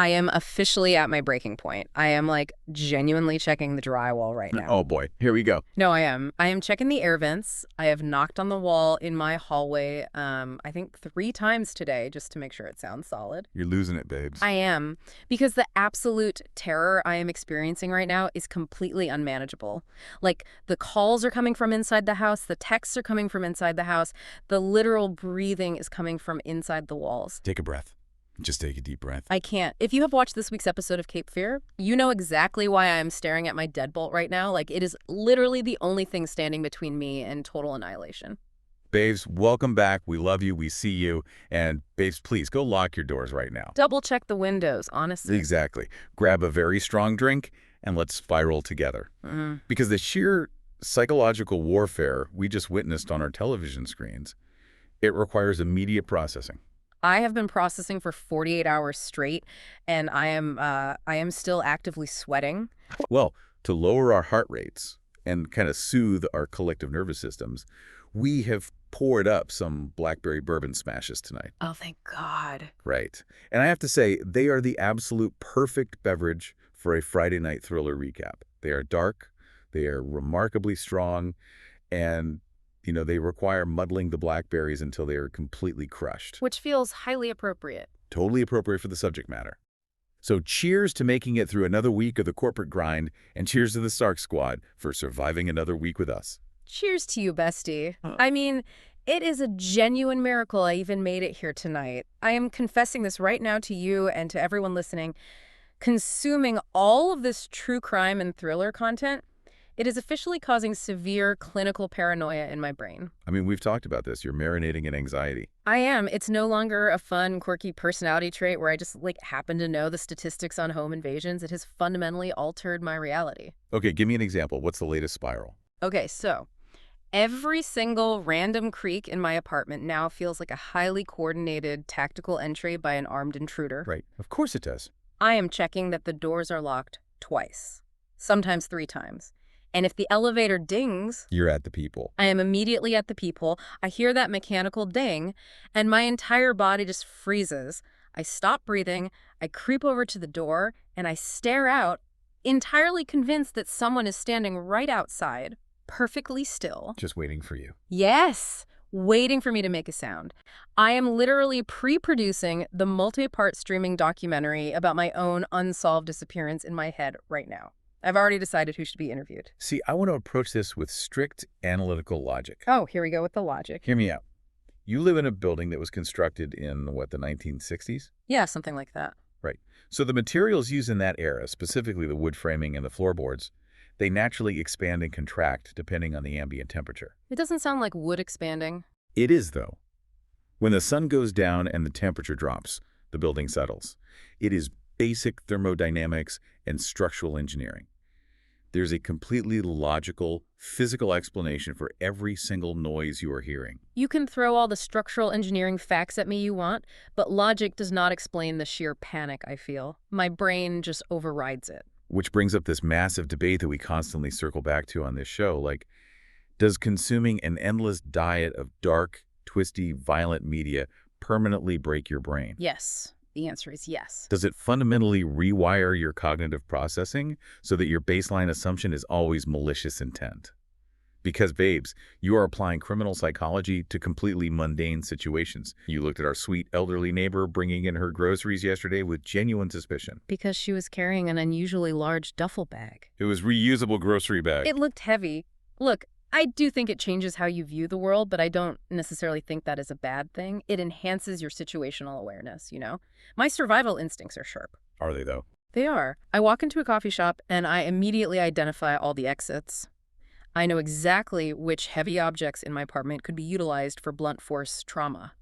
I am officially at my breaking point. I am like genuinely checking the drywall right now. Oh boy, here we go. No, I am. I am checking the air vents. I have knocked on the wall in my hallway, I think 3 times today just to make sure it sounds solid. You're losing it, babes. I am, because the absolute terror I am experiencing right now is completely unmanageable. Like, the calls are coming from inside the house, the texts are coming from inside the house, the literal breathing is coming from inside the walls. Take a breath. Just take a deep breath. I can't. If you have watched this week's episode of Cape Fear, you know exactly why I'm staring at my deadbolt right now. Like, it is literally the only thing standing between me and total annihilation. Babes, welcome back. We love you. We see you. And babes, please go lock your doors right now. Double check the windows, honestly. Exactly. Grab a very strong drink and let's spiral together. Because the sheer psychological warfare we just witnessed on our television screens, it requires immediate processing. I have been processing for 48 hours straight, and I am still actively sweating. Well, to lower our heart rates and kind of soothe our collective nervous systems, we have poured up some blackberry bourbon smashes tonight. Oh, thank God. Right. And I have to say, they are the absolute perfect beverage for a Friday night thriller recap. They are dark, they are remarkably strong, and they require muddling the blackberries until they are completely crushed. Which feels highly appropriate. Totally appropriate for the subject matter. So cheers to making it through another week of the corporate grind, and cheers to the Snark Squad for surviving another week with us. Cheers to you, bestie. I mean, it is a genuine miracle I even made it here tonight. I am confessing this right now to you and to everyone listening. Consuming all of this true crime and thriller content, it is officially causing severe clinical paranoia in my brain. I mean, we've talked about this. You're marinating in anxiety. I am. It's no longer a fun, quirky personality trait where I just, happen to know the statistics on home invasions. It has fundamentally altered my reality. Okay, give me an example. What's the latest spiral? Okay, so every single random creak in my apartment now feels like a highly coordinated tactical entry by an armed intruder. Right. Of course it does. I am checking that the doors are locked twice, sometimes 3 times. And if the elevator dings, you're at the peephole. I am immediately at the peephole. I hear that mechanical ding, and my entire body just freezes. I stop breathing, I creep over to the door, and I stare out, entirely convinced that someone is standing right outside, perfectly still. Just waiting for you. Yes, waiting for me to make a sound. I am literally pre-producing the multi-part streaming documentary about my own unsolved disappearance in my head right now. I've already decided who should be interviewed. See, I want to approach this with strict analytical logic. Oh, here we go with the logic. Hear me out. You live in a building that was constructed in, the 1960s? Yeah, something like that. Right. So the materials used in that era, specifically the wood framing and the floorboards, they naturally expand and contract depending on the ambient temperature. It doesn't sound like wood expanding. It is, though. When the sun goes down and the temperature drops, the building settles. It is basic thermodynamics and structural engineering. There's a completely logical, physical explanation for every single noise you are hearing. You can throw all the structural engineering facts at me you want, but logic does not explain the sheer panic I feel. My brain just overrides it. Which brings up this massive debate that we constantly circle back to on this show. Like, does consuming an endless diet of dark, twisty, violent media permanently break your brain? Yes. The answer is yes. Does it fundamentally rewire your cognitive processing so that your baseline assumption is always malicious intent? Because, babes, you are applying criminal psychology to completely mundane situations. You looked at our sweet elderly neighbor bringing in her groceries yesterday with genuine suspicion. Because she was carrying an unusually large duffel bag. It was reusable grocery bag. It looked heavy. Look, I do think it changes how you view the world, but I don't necessarily think that is a bad thing. It enhances your situational awareness, My survival instincts are sharp. Are they, though? They are. I walk into a coffee shop, and I immediately identify all the exits. I know exactly which heavy objects in my apartment could be utilized for blunt force trauma.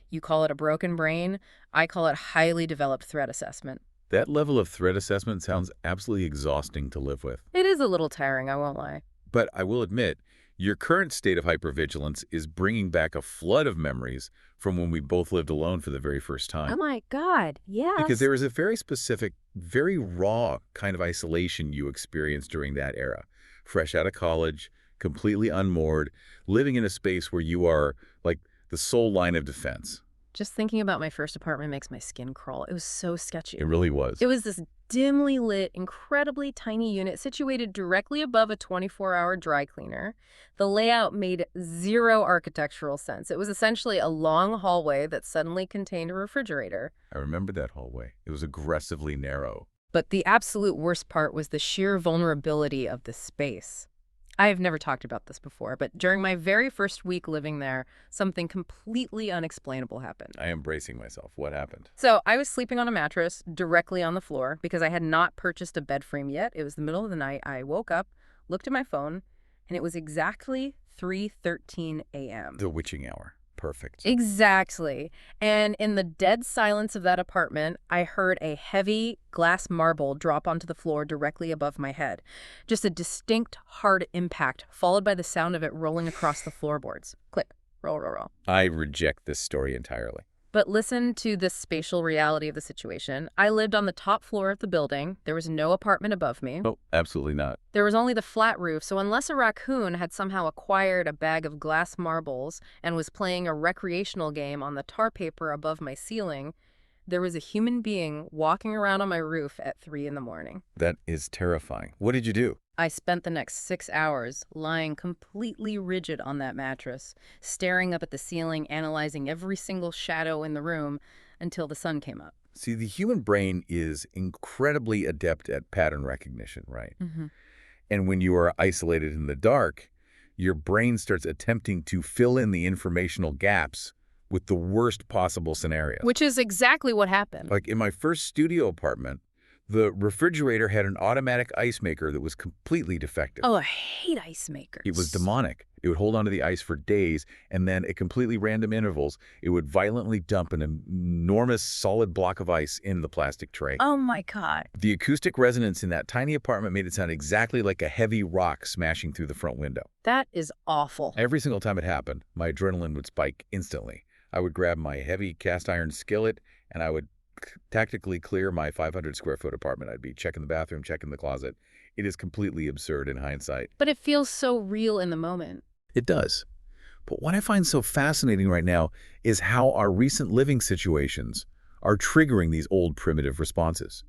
You call it a broken brain. I call it highly developed threat assessment. That level of threat assessment sounds absolutely exhausting to live with. It is a little tiring, I won't lie. But I will admit, your current state of hypervigilance is bringing back a flood of memories from when we both lived alone for the very first time. Oh my God, yes. Because there is a very specific, very raw kind of isolation you experienced during that era. Fresh out of college, completely unmoored, living in a space where you are like the sole line of defense. Just thinking about my first apartment makes my skin crawl. It was so sketchy. It really was. It was this dimly lit, incredibly tiny unit situated directly above a 24-hour dry cleaner. The layout made zero architectural sense. It was essentially a long hallway that suddenly contained a refrigerator. I remember that hallway. It was aggressively narrow. But the absolute worst part was the sheer vulnerability of the space. I have never talked about this before, but during my very first week living there, something completely unexplainable happened. I am bracing myself. What happened? So I was sleeping on a mattress directly on the floor because I had not purchased a bed frame yet. It was the middle of the night. I woke up, looked at my phone, and it was exactly 3:13 a.m. The witching hour. Perfect. Exactly. And in the dead silence of that apartment, I heard a heavy glass marble drop onto the floor directly above my head. Just a distinct, hard impact, followed by the sound of it rolling across the floorboards. Click. Roll, roll, roll. I reject this story entirely. But listen to the spatial reality of the situation. I lived on the top floor of the building. There was no apartment above me. Oh, absolutely not. There was only the flat roof, so unless a raccoon had somehow acquired a bag of glass marbles and was playing a recreational game on the tar paper above my ceiling, there was a human being walking around on my roof at 3 in the morning. That is terrifying. What did you do? I spent the next 6 hours lying completely rigid on that mattress, staring up at the ceiling, analyzing every single shadow in the room until the sun came up. See, the human brain is incredibly adept at pattern recognition, right? Mm-hmm. And when you are isolated in the dark, your brain starts attempting to fill in the informational gaps with the worst possible scenario. Which is exactly what happened. Like in my first studio apartment, the refrigerator had an automatic ice maker that was completely defective. Oh, I hate ice makers. It was demonic. It would hold onto the ice for days, and then at completely random intervals, it would violently dump an enormous solid block of ice in the plastic tray. Oh my God. The acoustic resonance in that tiny apartment made it sound exactly like a heavy rock smashing through the front window. That is awful. Every single time it happened, my adrenaline would spike instantly. I would grab my heavy cast iron skillet, and I would tactically clear my 500 square foot apartment. I'd be checking the bathroom, checking the closet. It is completely absurd in hindsight. But it feels so real in the moment. It does. But what I find so fascinating right now is how our recent living situations are triggering these old primitive responses.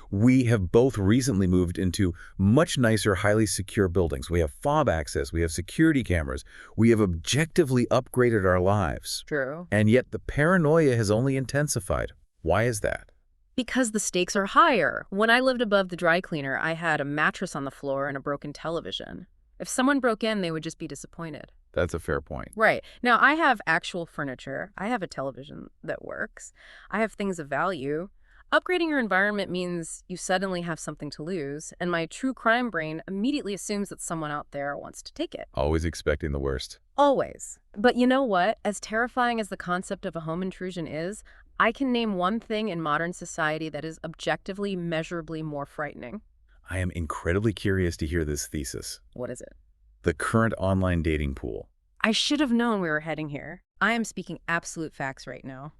We have both recently moved into much nicer, highly secure buildings. We have fob access, we have security cameras, we have objectively upgraded our lives. True. And yet the paranoia has only intensified. Why is that? Because the stakes are higher. When I lived above the dry cleaner, I had a mattress on the floor and a broken television. If someone broke in, they would just be disappointed. That's a fair point. Right. Now, I have actual furniture. I have a television that works. I have things of value. Upgrading your environment means you suddenly have something to lose, and my true crime brain immediately assumes that someone out there wants to take it. Always expecting the worst. Always. But you know what? As terrifying as the concept of a home intrusion is, I can name one thing in modern society that is objectively, measurably more frightening. I am incredibly curious to hear this thesis. What is it? The current online dating pool. I should have known we were heading here. I am speaking absolute facts right now.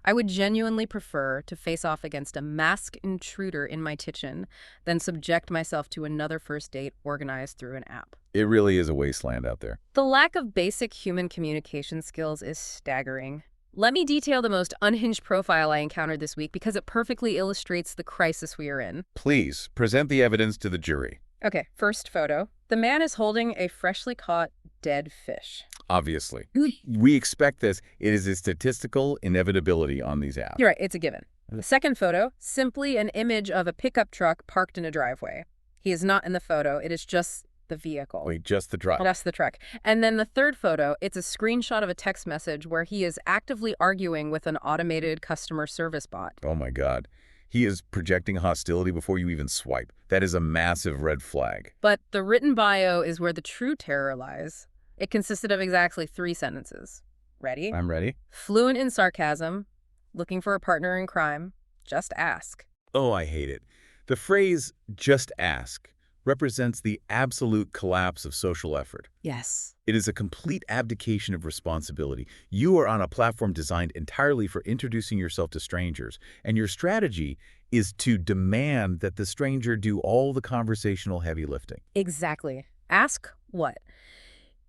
I would genuinely prefer to face off against a masked intruder in my kitchen than subject myself to another first date organized through an app. It really is a wasteland out there. The lack of basic human communication skills is staggering. Let me detail the most unhinged profile I encountered this week because it perfectly illustrates the crisis we are in. Please, present the evidence to the jury. Okay, first photo. The man is holding a freshly caught dead fish. Obviously. We expect this. It is a statistical inevitability on these apps. You're right, it's a given. The second photo, simply an image of a pickup truck parked in a driveway. He is not in the photo, it is just the vehicle. Wait, just the truck. Just the truck. And then the third photo, it's a screenshot of a text message where he is actively arguing with an automated customer service bot. Oh my God. He is projecting hostility before you even swipe. That is a massive red flag. But the written bio is where the true terror lies. It consisted of exactly 3 sentences. Ready? I'm ready. Fluent in sarcasm, looking for a partner in crime, just ask. Oh, I hate it. The phrase, just ask, represents the absolute collapse of social effort. Yes. It is a complete abdication of responsibility. You are on a platform designed entirely for introducing yourself to strangers, and your strategy is to demand that the stranger do all the conversational heavy lifting. Exactly. Ask what?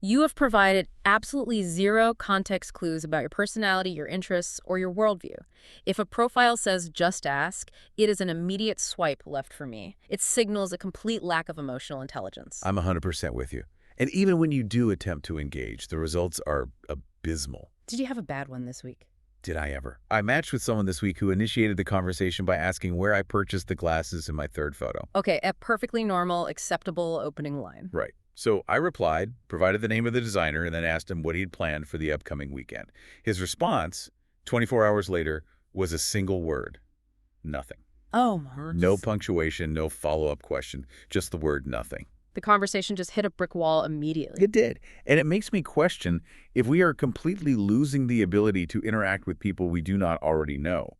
You have provided absolutely zero context clues about your personality, your interests, or your worldview. If a profile says just ask, it is an immediate swipe left for me. It signals a complete lack of emotional intelligence. I'm 100% with you. And even when you do attempt to engage, the results are abysmal. Did you have a bad one this week? Did I ever? I matched with someone this week who initiated the conversation by asking where I purchased the glasses in my third photo. Okay, a perfectly normal, acceptable opening line. Right. So I replied, provided the name of the designer, and then asked him what he'd planned for the upcoming weekend. His response, 24 hours later, was a single word. Nothing. Oh, my. No punctuation, no follow-up question, just the word nothing. The conversation just hit a brick wall immediately. It did. And it makes me question if we are completely losing the ability to interact with people we do not already know.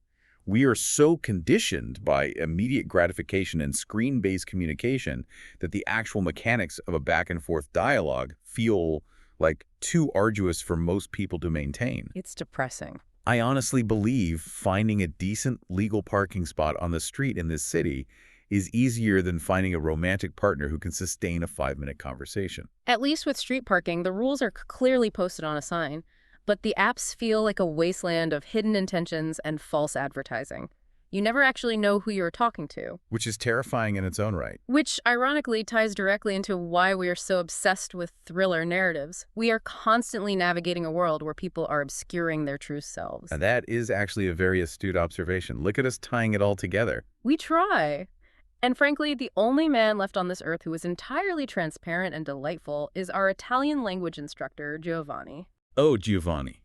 We are so conditioned by immediate gratification and screen-based communication that the actual mechanics of a back-and-forth dialogue feel like too arduous for most people to maintain. It's depressing. I honestly believe finding a decent legal parking spot on the street in this city is easier than finding a romantic partner who can sustain a 5-minute conversation. At least with street parking, the rules are clearly posted on a sign, but the apps feel like a wasteland of hidden intentions and false advertising. You never actually know who you're talking to. Which is terrifying in its own right. Which, ironically, ties directly into why we are so obsessed with thriller narratives. We are constantly navigating a world where people are obscuring their true selves. And that is actually a very astute observation. Look at us tying it all together. We try. And frankly, the only man left on this earth who is entirely transparent and delightful is our Italian language instructor, Giovanni. Oh, Giovanni.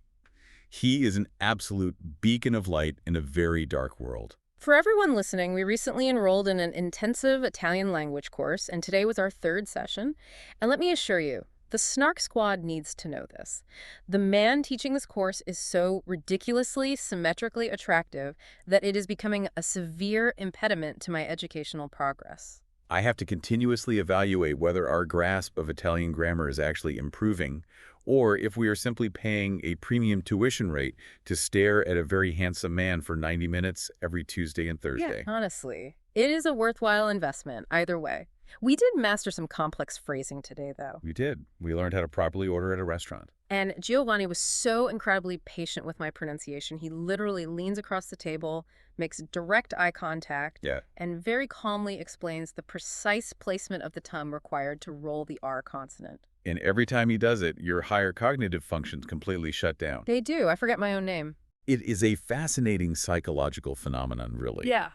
He is an absolute beacon of light in a very dark world. For everyone listening, we recently enrolled in an intensive Italian language course, and today was our third session. And let me assure you, the Snark Squad needs to know this. The man teaching this course is so ridiculously, symmetrically attractive that it is becoming a severe impediment to my educational progress. I have to continuously evaluate whether our grasp of Italian grammar is actually improving, or if we are simply paying a premium tuition rate to stare at a very handsome man for 90 minutes every Tuesday and Thursday. Yeah, honestly, it is a worthwhile investment either way. We did master some complex phrasing today, though. We did. We learned how to properly order at a restaurant. And Giovanni was so incredibly patient with my pronunciation. He literally leans across the table, makes direct eye contact, and very calmly explains the precise placement of the tongue required to roll the R consonant. And every time he does it, your higher cognitive functions completely shut down. They do. I forget my own name. It is a fascinating psychological phenomenon, really. Yeah.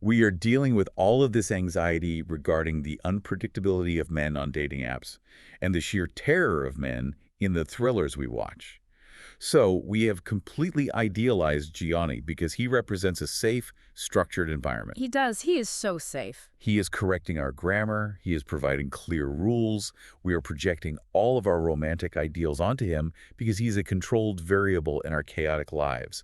We are dealing with all of this anxiety regarding the unpredictability of men on dating apps and the sheer terror of men in the thrillers we watch. So we have completely idealized Gianni because he represents a safe, structured environment. He does. He is so safe. He is correcting our grammar. He is providing clear rules. We are projecting all of our romantic ideals onto him because he's a controlled variable in our chaotic lives.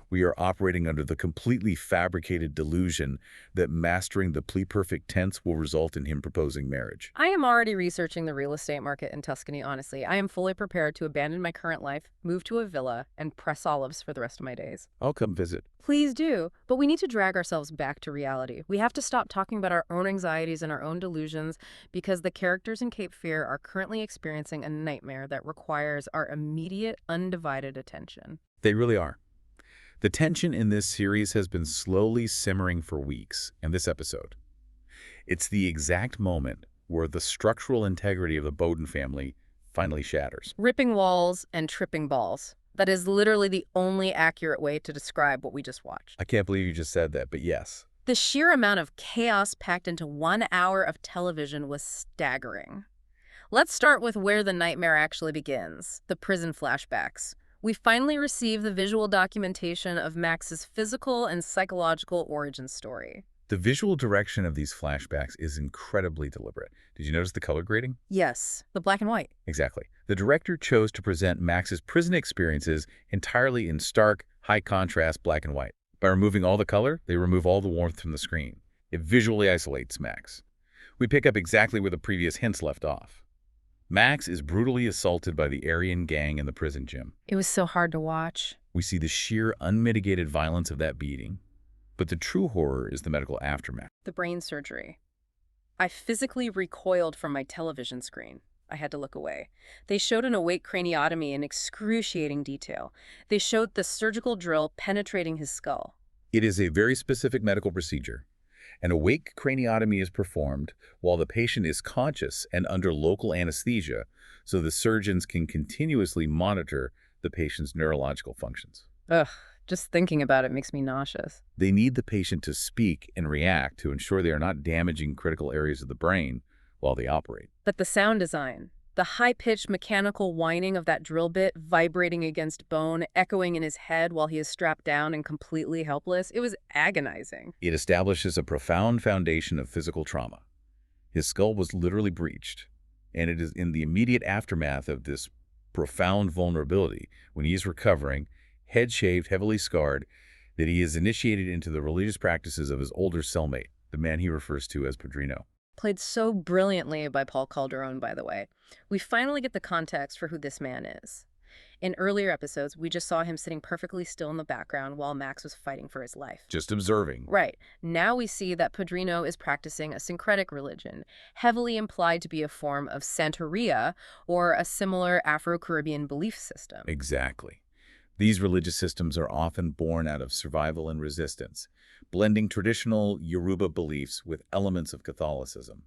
We are operating under the completely fabricated delusion that mastering the perfect tense will result in him proposing marriage. I am already researching the real estate market in Tuscany, honestly. I am fully prepared to abandon my current life, move to a villa, and press olives for the rest of my days. I'll come visit. Please do. But we need to drag ourselves back to reality. We have to stop talking about our own anxieties and our own delusions because the characters in Cape Fear are currently experiencing a nightmare that requires our immediate, undivided attention. They really are. The tension in this series has been slowly simmering for weeks, and this episode. It's the exact moment where the structural integrity of the Bowden family finally shatters. Ripping walls and tripping balls. That is literally the only accurate way to describe what we just watched. I can't believe you just said that, but yes. The sheer amount of chaos packed into 1 hour of television was staggering. Let's start with where the nightmare actually begins, the prison flashbacks. We finally receive the visual documentation of Max's physical and psychological origin story. The visual direction of these flashbacks is incredibly deliberate. Did you notice the color grading? Yes, the black and white. Exactly. The director chose to present Max's prison experiences entirely in stark, high-contrast black and white. By removing all the color, they remove all the warmth from the screen. It visually isolates Max. We pick up exactly where the previous hints left off. Max is brutally assaulted by the Aryan gang in the prison gym. It was so hard to watch. We see the sheer, unmitigated violence of that beating. But the true horror is the medical aftermath. The brain surgery. I physically recoiled from my television screen. I had to look away. They showed an awake craniotomy in excruciating detail. They showed the surgical drill penetrating his skull. It is a very specific medical procedure. An awake craniotomy is performed while the patient is conscious and under local anesthesia, so the surgeons can continuously monitor the patient's neurological functions. Ugh, just thinking about it makes me nauseous. They need the patient to speak and react to ensure they are not damaging critical areas of the brain while they operate. But the sound design, the high-pitched mechanical whining of that drill bit vibrating against bone, echoing in his head while he is strapped down and completely helpless, it was agonizing. It establishes a profound foundation of physical trauma. His skull was literally breached, and it is in the immediate aftermath of this profound vulnerability, when he is recovering, head shaved, heavily scarred, that he is initiated into the religious practices of his older cellmate, the man he refers to as Padrino. Played so brilliantly by Paul Calderone, by the way. We finally get the context for who this man is. In earlier episodes, we just saw him sitting perfectly still in the background while Max was fighting for his life. Just observing. Right. Now we see that Padrino is practicing a syncretic religion, heavily implied to be a form of Santeria or a similar Afro-Caribbean belief system. Exactly. These religious systems are often born out of survival and resistance, blending traditional Yoruba beliefs with elements of Catholicism.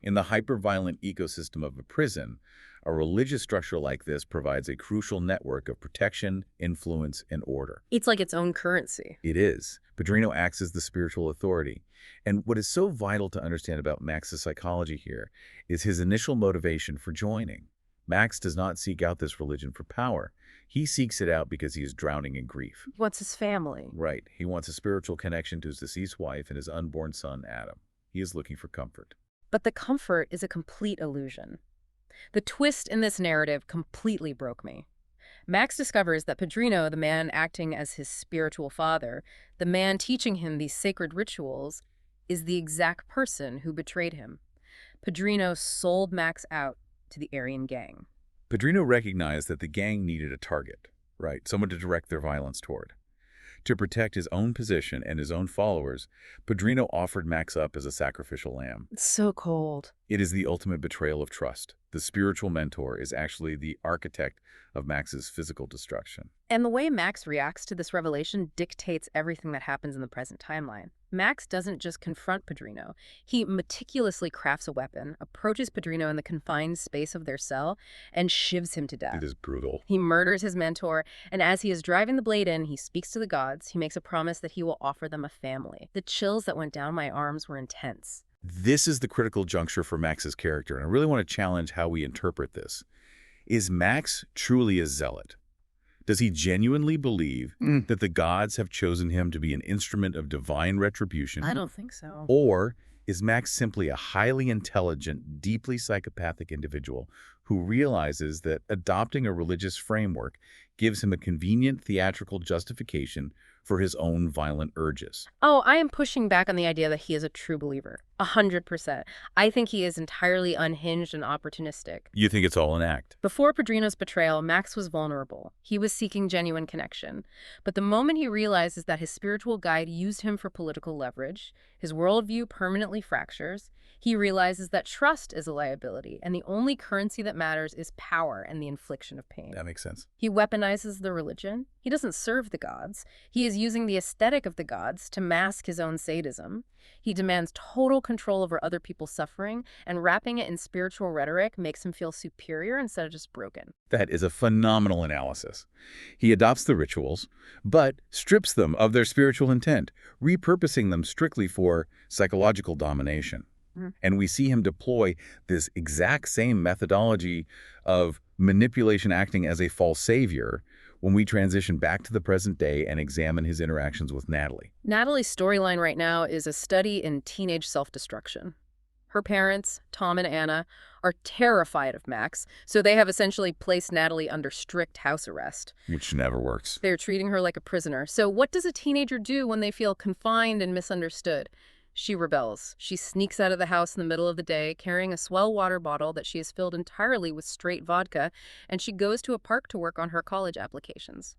In the hyper-violent ecosystem of a prison, a religious structure like this provides a crucial network of protection, influence, and order. It's like its own currency. It is. Padrino acts as the spiritual authority. And what is so vital to understand about Max's psychology here is his initial motivation for joining. Max does not seek out this religion for power. He seeks it out because he is drowning in grief. He wants his family. Right. He wants a spiritual connection to his deceased wife and his unborn son, Adam. He is looking for comfort. But the comfort is a complete illusion. The twist in this narrative completely broke me. Max discovers that Padrino, the man acting as his spiritual father, the man teaching him these sacred rituals, is the exact person who betrayed him. Padrino sold Max out to the Aryan gang. Padrino recognized that the gang needed a target, right? Someone to direct their violence toward. To protect his own position and his own followers, Padrino offered Max up as a sacrificial lamb. It's so cold. It is the ultimate betrayal of trust. The spiritual mentor is actually the architect of Max's physical destruction. And the way Max reacts to this revelation dictates everything that happens in the present timeline. Max doesn't just confront Padrino. He meticulously crafts a weapon, approaches Padrino in the confined space of their cell, and shivs him to death. It is brutal. He murders his mentor, and as he is driving the blade in, he speaks to the gods. He makes a promise that he will offer them a family. The chills that went down my arms were intense. This is the critical juncture for Max's character, and I really want to challenge how we interpret this. Is Max truly a zealot? Does he genuinely believe that the gods have chosen him to be an instrument of divine retribution? I don't think so. Or is Max simply a highly intelligent, deeply psychopathic individual who realizes that adopting a religious framework gives him a convenient theatrical justification for his own violent urges? Oh, I am pushing back on the idea that he is a true believer. 100%. I think he is entirely unhinged and opportunistic. You think it's all an act? Before Padrino's betrayal, Max was vulnerable. He was seeking genuine connection. But the moment he realizes that his spiritual guide used him for political leverage, his worldview permanently fractures. He realizes that trust is a liability, and the only currency that matters is power and the infliction of pain. That makes sense. He weaponizes the religion. He doesn't serve the gods. He is using the aesthetic of the gods to mask his own sadism. He demands total control over other people's suffering, and wrapping it in spiritual rhetoric makes him feel superior instead of just broken. That is a phenomenal analysis. He adopts the rituals, but strips them of their spiritual intent, repurposing them strictly for psychological domination. And we see him deploy this exact same methodology of manipulation acting as a false savior when we transition back to the present day and examine his interactions with Natalie. Natalie's storyline right now is a study in teenage self-destruction. Her parents, Tom and Anna, are terrified of Max, so they have essentially placed Natalie under strict house arrest. Which never works. They're treating her like a prisoner. So what does a teenager do when they feel confined and misunderstood? She rebels. She sneaks out of the house in the middle of the day, carrying a Swell water bottle that she has filled entirely with straight vodka, and she goes to a park to work on her college applications.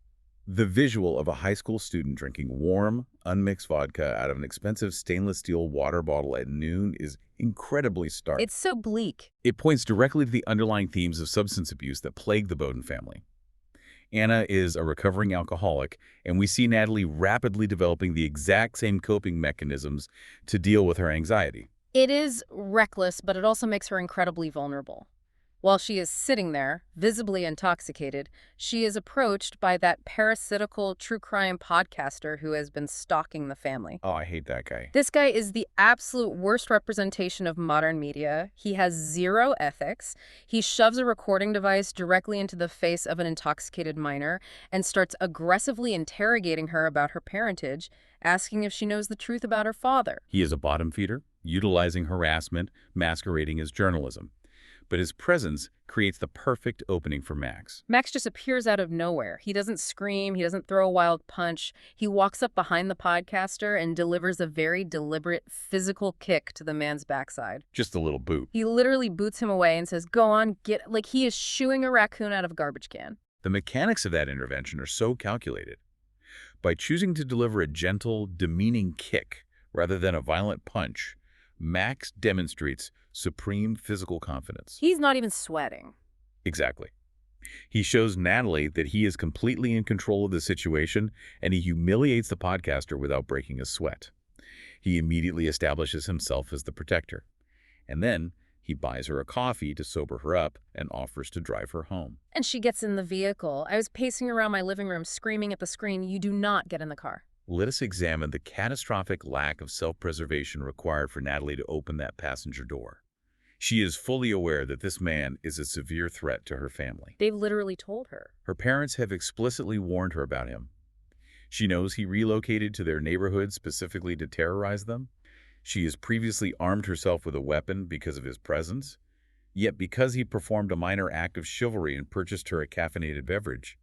The visual of a high school student drinking warm, unmixed vodka out of an expensive stainless steel water bottle at noon is incredibly stark. It's so bleak. It points directly to the underlying themes of substance abuse that plague the Bowden family. Anna is a recovering alcoholic, and we see Natalie rapidly developing the exact same coping mechanisms to deal with her anxiety. It is reckless, but it also makes her incredibly vulnerable. While she is sitting there, visibly intoxicated, she is approached by that parasitical true crime podcaster who has been stalking the family. Oh, I hate that guy. This guy is the absolute worst representation of modern media. He has zero ethics. He shoves a recording device directly into the face of an intoxicated minor and starts aggressively interrogating her about her parentage, asking if she knows the truth about her father. He is a bottom feeder, utilizing harassment, masquerading as journalism. But his presence creates the perfect opening for Max. Max just appears out of nowhere. He doesn't scream. He doesn't throw a wild punch. He walks up behind the podcaster and delivers a very deliberate physical kick to the man's backside. Just a little boot. He literally boots him away and says, "Go on, get," like he is shooing a raccoon out of a garbage can. The mechanics of that intervention are so calculated. By choosing to deliver a gentle, demeaning kick rather than a violent punch, Max demonstrates supreme physical confidence. He's not even sweating. Exactly. He shows Natalie that he is completely in control of the situation, and he humiliates the podcaster without breaking a sweat. He immediately establishes himself as the protector. And then he buys her a coffee to sober her up and offers to drive her home. And she gets in the vehicle. I was pacing around my living room screaming at the screen, "You do not get in the car." Let us examine the catastrophic lack of self-preservation required for Natalie to open that passenger door. She is fully aware that this man is a severe threat to her family. They've literally told her. Her parents have explicitly warned her about him. She knows he relocated to their neighborhood specifically to terrorize them. She has previously armed herself with a weapon because of his presence. Yet because he performed a minor act of chivalry and purchased her a caffeinated beverage,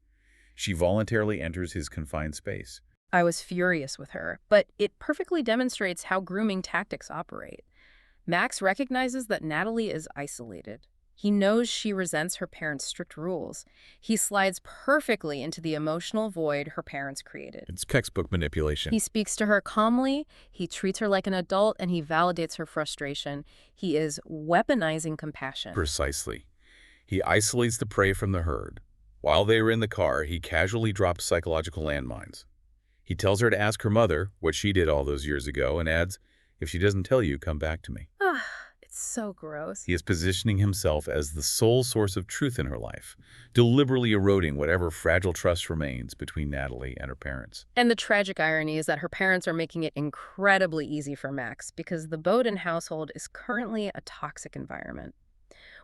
she voluntarily enters his confined space. I was furious with her, but it perfectly demonstrates how grooming tactics operate. Max recognizes that Natalie is isolated. He knows she resents her parents' strict rules. He slides perfectly into the emotional void her parents created. It's textbook manipulation. He speaks to her calmly, he treats her like an adult, and he validates her frustration. He is weaponizing compassion. Precisely. He isolates the prey from the herd. While they are in the car, he casually drops psychological landmines. He tells her to ask her mother what she did all those years ago and adds, "If she doesn't tell you, come back to me." It's so gross. He is positioning himself as the sole source of truth in her life, deliberately eroding whatever fragile trust remains between Natalie and her parents. And the tragic irony is that her parents are making it incredibly easy for Max because the Bowden household is currently a toxic environment.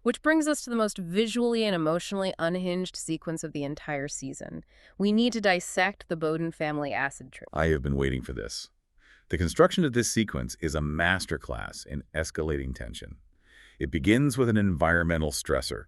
Which brings us to the most visually and emotionally unhinged sequence of the entire season. We need to dissect the Bowden family acid trip. I have been waiting for this. The construction of this sequence is a masterclass in escalating tension. It begins with an environmental stressor.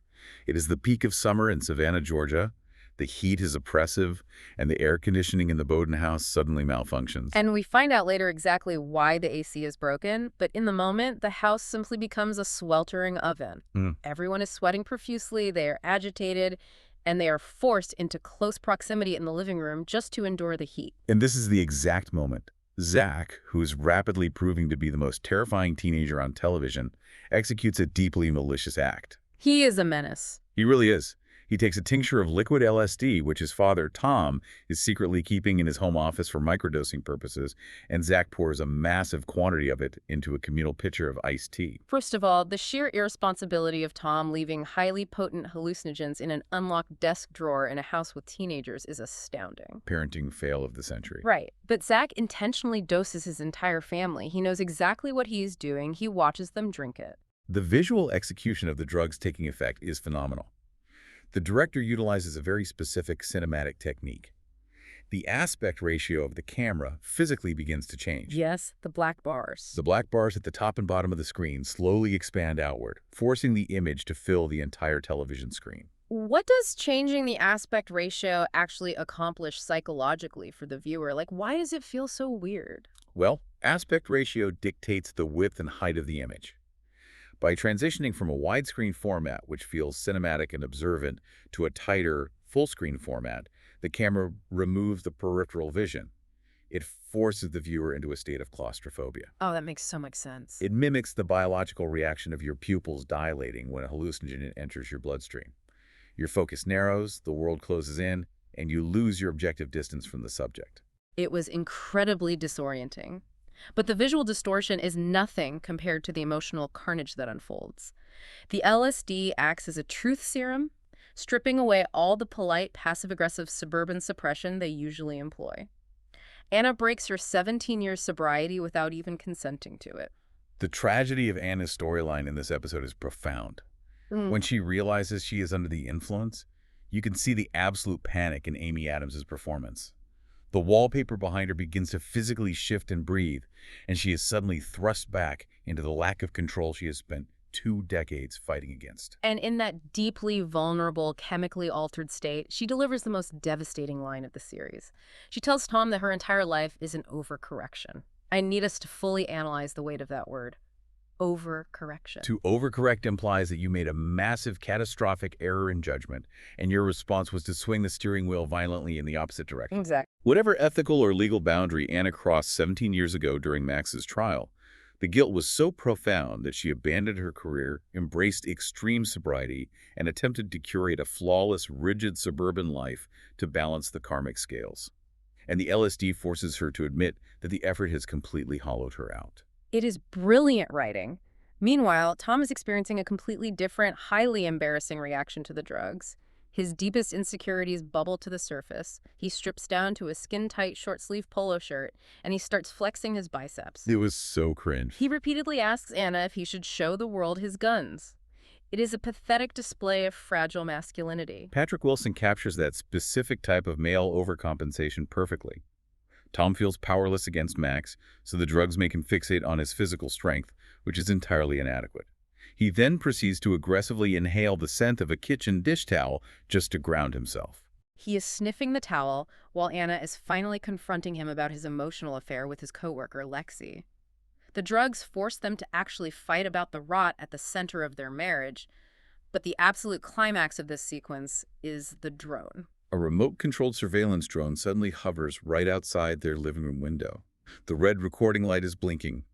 It is the peak of summer in Savannah, Georgia. The heat is oppressive, and the air conditioning in the Bowden house suddenly malfunctions. And we find out later exactly why the AC is broken, but in the moment, the house simply becomes a sweltering oven. Everyone is sweating profusely, they are agitated, and they are forced into close proximity in the living room just to endure the heat. And this is the exact moment Zach, who is rapidly proving to be the most terrifying teenager on television, executes a deeply malicious act. He is a menace. He really is. He takes a tincture of liquid LSD, which his father, Tom, is secretly keeping in his home office for microdosing purposes, and Zach pours a massive quantity of it into a communal pitcher of iced tea. First of all, the sheer irresponsibility of Tom leaving highly potent hallucinogens in an unlocked desk drawer in a house with teenagers is astounding. Parenting fail of the century. Right. But Zach intentionally doses his entire family. He knows exactly what he is doing. He watches them drink it. The visual execution of the drugs taking effect is phenomenal. The director utilizes a very specific cinematic technique. The aspect ratio of the camera physically begins to change. Yes, the black bars. The black bars at the top and bottom of the screen slowly expand outward, forcing the image to fill the entire television screen. What does changing the aspect ratio actually accomplish psychologically for the viewer? Like, why does it feel so weird? Well, aspect ratio dictates the width and height of the image. By transitioning from a widescreen format, which feels cinematic and observant, to a tighter, full-screen format The camera removes the peripheral vision. It forces the viewer into a state of claustrophobia. Oh, that makes so much sense. It mimics the biological reaction of your pupils dilating when a hallucinogen enters your bloodstream. Your focus narrows, the world closes in, and you lose your objective distance from the subject. It was incredibly disorienting. But the visual distortion is nothing compared to the emotional carnage that unfolds. The LSD acts as a truth serum, stripping away all the polite, passive-aggressive suburban suppression they usually employ. Anna breaks her 17-year sobriety without even consenting to it. The tragedy of Anna's storyline in this episode is profound. When she realizes she is under the influence, you can see the absolute panic in Amy Adams' performance. The wallpaper behind her begins to physically shift and breathe, and she is suddenly thrust back into the lack of control she has spent 2 decades fighting against. And in that deeply vulnerable, chemically altered state, she delivers the most devastating line of the series. She tells Tom that her entire life is an overcorrection. I need us to fully analyze the weight of that word. Overcorrection. To overcorrect implies that you made a massive, catastrophic error in judgment, and your response was to swing the steering wheel violently in the opposite direction. Exactly. Whatever ethical or legal boundary Anna crossed 17 years ago during Max's trial, the guilt was so profound that she abandoned her career, embraced extreme sobriety, and attempted to curate a flawless, rigid suburban life to balance the karmic scales. And the LSD forces her to admit that the effort has completely hollowed her out. It is brilliant writing. Meanwhile, Tom is experiencing a completely different, highly embarrassing reaction to the drugs. His deepest insecurities bubble to the surface. He strips down to a skin-tight short-sleeve polo shirt, and he starts flexing his biceps. It was so cringe. He repeatedly asks Anna if he should show the world his guns. It is a pathetic display of fragile masculinity. Patrick Wilson captures that specific type of male overcompensation perfectly. Tom feels powerless against Max, so the drugs make him fixate on his physical strength, which is entirely inadequate. He then proceeds to aggressively inhale the scent of a kitchen dish towel just to ground himself. He is sniffing the towel while Anna is finally confronting him about his emotional affair with his coworker, Lexi. The drugs force them to actually fight about the rot at the center of their marriage, but the absolute climax of this sequence is the drone. A remote-controlled surveillance drone suddenly hovers right outside their living room window. The red recording light is blinking.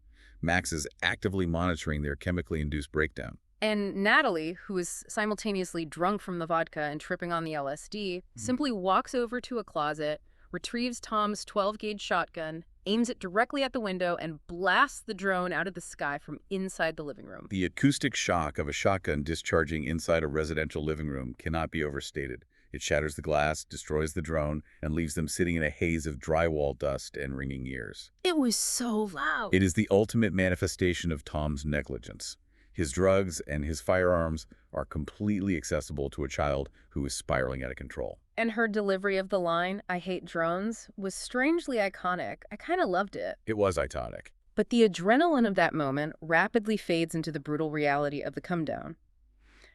Max is actively monitoring their chemically induced breakdown. And Natalie, who is simultaneously drunk from the vodka and tripping on the LSD, simply walks over to a closet, retrieves Tom's 12-gauge shotgun, aims it directly at the window, and blasts the drone out of the sky from inside the living room. The acoustic shock of a shotgun discharging inside a residential living room cannot be overstated. It shatters the glass, destroys the drone, and leaves them sitting in a haze of drywall dust and ringing ears. It was so loud. It is the ultimate manifestation of Tom's negligence. His drugs and his firearms are completely accessible to a child who is spiraling out of control. And her delivery of the line, "I hate drones," was strangely iconic. I kind of loved it. It was iconic. But the adrenaline of that moment rapidly fades into the brutal reality of the come-down.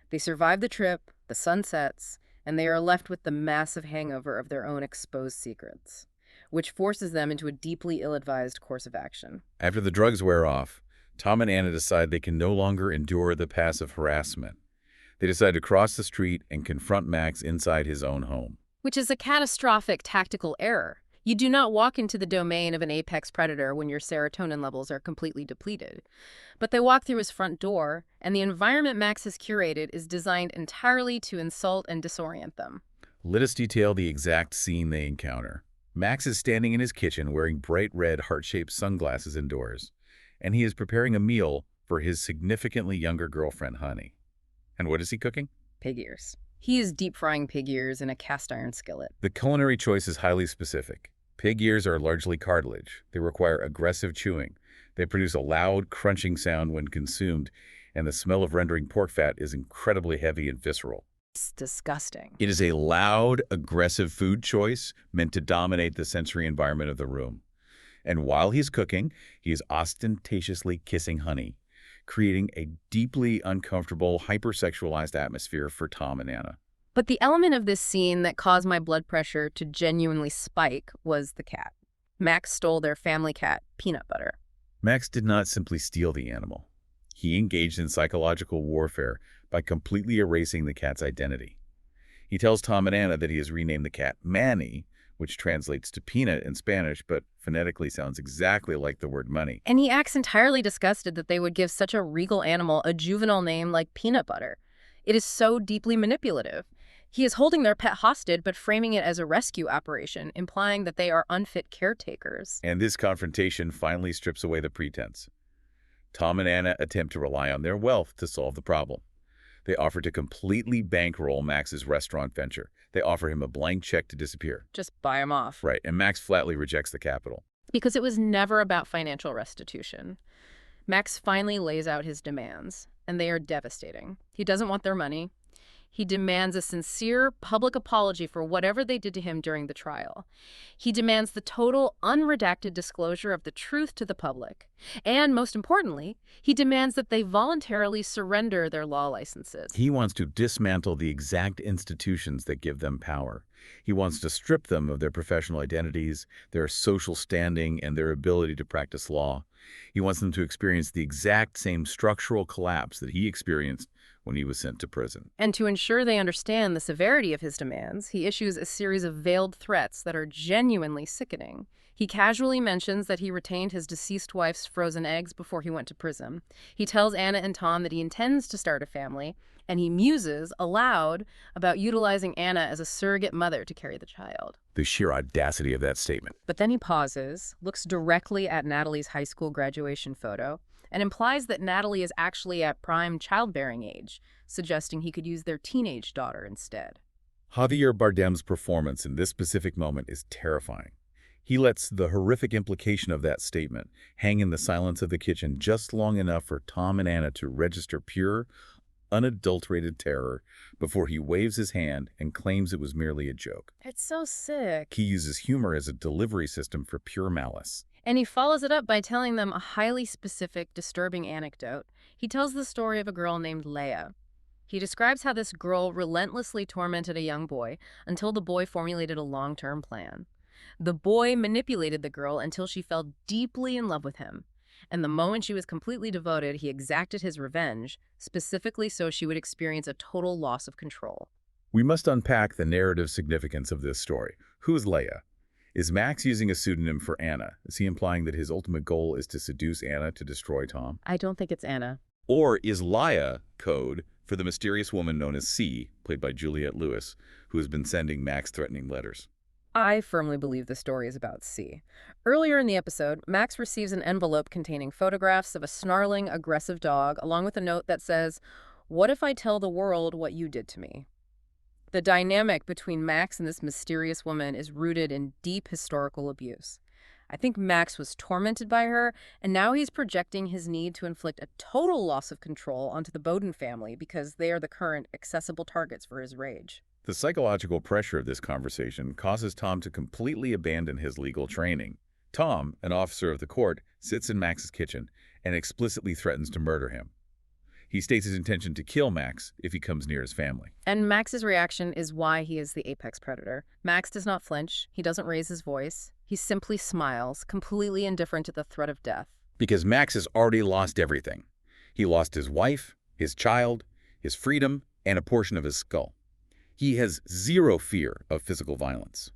They survive the trip, the sun sets, and they are left with the massive hangover of their own exposed secrets, which forces them into a deeply ill-advised course of action. After the drugs wear off, Tom and Anna decide they can no longer endure the passive harassment. They decide to cross the street and confront Max inside his own home. Which is a catastrophic tactical error. You do not walk into the domain of an apex predator when your serotonin levels are completely depleted. But they walk through his front door, and the environment Max has curated is designed entirely to insult and disorient them. Let us detail the exact scene they encounter. Max is standing in his kitchen wearing bright red heart-shaped sunglasses indoors, and he is preparing a meal for his significantly younger girlfriend, Honey. And what is he cooking? Pig ears. He is deep-frying pig ears in a cast-iron skillet. The culinary choice is highly specific. Pig ears are largely cartilage. They require aggressive chewing. They produce a loud, crunching sound when consumed, and the smell of rendering pork fat is incredibly heavy and visceral. It's disgusting. It is a loud, aggressive food choice meant to dominate the sensory environment of the room. And while he's cooking, he is ostentatiously kissing Honey, creating a deeply uncomfortable, hypersexualized atmosphere for Tom and Anna. But the element of this scene that caused my blood pressure to genuinely spike was the cat. Max stole their family cat, Peanut Butter. Max did not simply steal the animal. He engaged in psychological warfare by completely erasing the cat's identity. He tells Tom and Anna that he has renamed the cat Manny, which translates to peanut in Spanish, but phonetically sounds exactly like the word money. And he acts entirely disgusted that they would give such a regal animal a juvenile name like peanut butter. It is so deeply manipulative. He is holding their pet hostage, but framing it as a rescue operation, implying that they are unfit caretakers. And this confrontation finally strips away the pretense. Tom and Anna attempt to rely on their wealth to solve the problem. They offer to completely bankroll Max's restaurant venture. They offer him a blank check to disappear. Just buy him off. Right, and Max flatly rejects the capital. Because it was never about financial restitution. Max finally lays out his demands, and they are devastating. He doesn't want their money. He demands a sincere public apology for whatever they did to him during the trial. He demands the total, unredacted disclosure of the truth to the public. And most importantly, he demands that they voluntarily surrender their law licenses. He wants to dismantle the exact institutions that give them power. He wants to strip them of their professional identities, their social standing, and their ability to practice law. He wants them to experience the exact same structural collapse that he experienced when he was sent to prison. And to ensure they understand the severity of his demands, he issues a series of veiled threats that are genuinely sickening. He casually mentions that he retained his deceased wife's frozen eggs before he went to prison. He tells Anna and Tom that he intends to start a family, and he muses aloud about utilizing Anna as a surrogate mother to carry the child. The sheer audacity of that statement. But then he pauses, looks directly at Natalie's high school graduation photo, and implies that Natalie is actually at prime childbearing age, suggesting he could use their teenage daughter instead. Javier Bardem's performance in this specific moment is terrifying. He lets the horrific implication of that statement hang in the silence of the kitchen just long enough for Tom and Anna to register pure, unadulterated terror before he waves his hand and claims it was merely a joke. It's so sick. He uses humor as a delivery system for pure malice. And he follows it up by telling them a highly specific, disturbing anecdote. He tells the story of a girl named Leia. He describes how this girl relentlessly tormented a young boy until the boy formulated a long-term plan. The boy manipulated the girl until she fell deeply in love with him. And the moment she was completely devoted, he exacted his revenge, specifically so she would experience a total loss of control. We must unpack the narrative significance of this story. Who's Leia? Is Max using a pseudonym for Anna? Is he implying that his ultimate goal is to seduce Anna to destroy Tom? I don't think it's Anna. Or is Leia code for the mysterious woman known as C, played by Juliette Lewis, who has been sending Max threatening letters? I firmly believe the story is about C. Earlier in the episode, Max receives an envelope containing photographs of a snarling, aggressive dog, along with a note that says, "What if I tell the world what you did to me?" The dynamic between Max and this mysterious woman is rooted in deep historical abuse. I think Max was tormented by her, and now he's projecting his need to inflict a total loss of control onto the Bowden family because they are the current accessible targets for his rage. The psychological pressure of this conversation causes Tom to completely abandon his legal training. Tom, an officer of the court, sits in Max's kitchen and explicitly threatens to murder him. He states his intention to kill Max if he comes near his family. And Max's reaction is why he is the apex predator. Max does not flinch. He doesn't raise his voice. He simply smiles, completely indifferent to the threat of death. Because Max has already lost everything. He lost his wife, his child, his freedom, and a portion of his skull. He has zero fear of physical violence.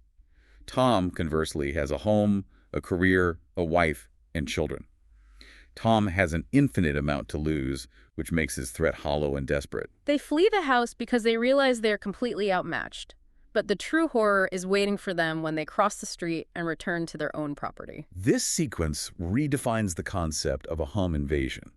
Tom, conversely, has a home, a career, a wife, and children. Tom has an infinite amount to lose, which makes his threat hollow and desperate. They flee the house because they realize they're completely outmatched. But the true horror is waiting for them when they cross the street and return to their own property. This sequence redefines the concept of a home invasion.